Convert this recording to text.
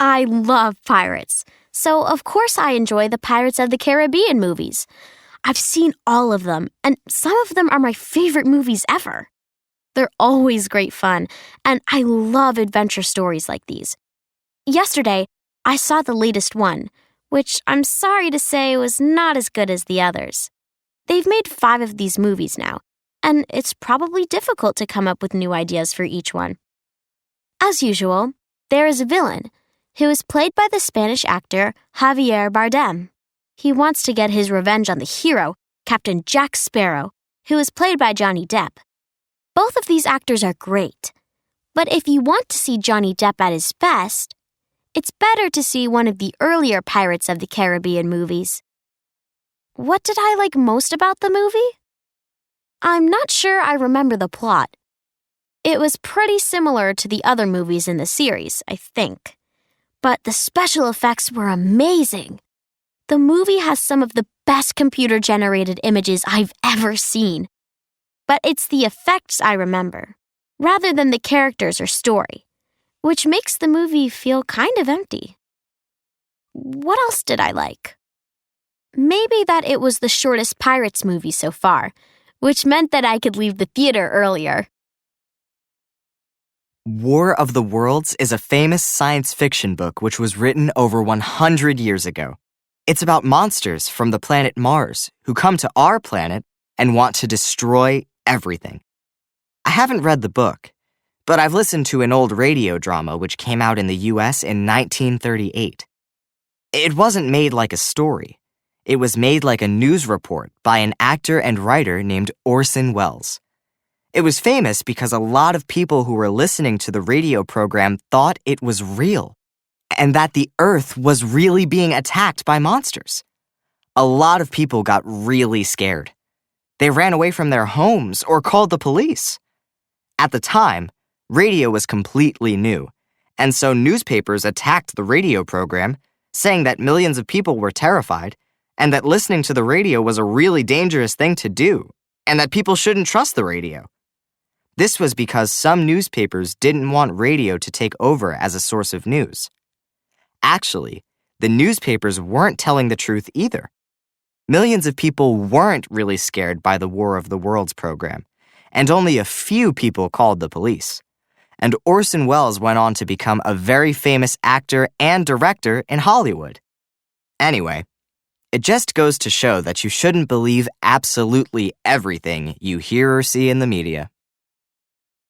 I love pirates, so of course I enjoy the Pirates of the Caribbean movies. I've seen all of them, and some of them are my favorite movies ever. They're always great fun, and I love adventure stories like these. Yesterday, I saw the latest one, which I'm sorry to say was not as good as the others. They've made 5 of these movies now, and it's probably difficult to come up with new ideas for each one. As usual, there is a villain, who is played by the Spanish actor Javier Bardem. He wants to get his revenge on the hero, Captain Jack Sparrow, who is played by Johnny Depp. Both of these actors are great, but if you want to see Johnny Depp at his best, it's better to see one of the earlier Pirates of the Caribbean movies. What did I like most about the movie? I'm not sure I remember the plot. It was pretty similar to the other movies in the series, I think. But the special effects were amazing. The movie has some of the best computer-generated images I've ever seen. But it's the effects I remember, rather than the characters or story, which makes the movie feel kind of empty. What else did I like? Maybe that it was the shortest Pirates movie so far, which meant that I could leave the theater earlier. War of the Worlds is a famous science fiction book which was written over 100 years ago. It's about monsters from the planet Mars who come to our planet and want to destroy everything. I haven't read the book, but I've listened to an old radio drama which came out in the US in 1938. It wasn't made like a story. It was made like a news report by an actor and writer named Orson Welles. It was famous because a lot of people who were listening to the radio program thought it was real, and that the Earth was really being attacked by monsters. A lot of people got really scared. They ran away from their homes or called the police. At the time, radio was completely new, and so newspapers attacked the radio program, saying that millions of people were terrified, and that listening to the radio was a really dangerous thing to do, and that people shouldn't trust the radio. This was because some newspapers didn't want radio to take over as a source of news. Actually, the newspapers weren't telling the truth either. Millions of people weren't really scared by the War of the Worlds program, and only a few people called the police. And Orson Welles went on to become a very famous actor and director in Hollywood. Anyway, it just goes to show that you shouldn't believe absolutely everything you hear or see in the media.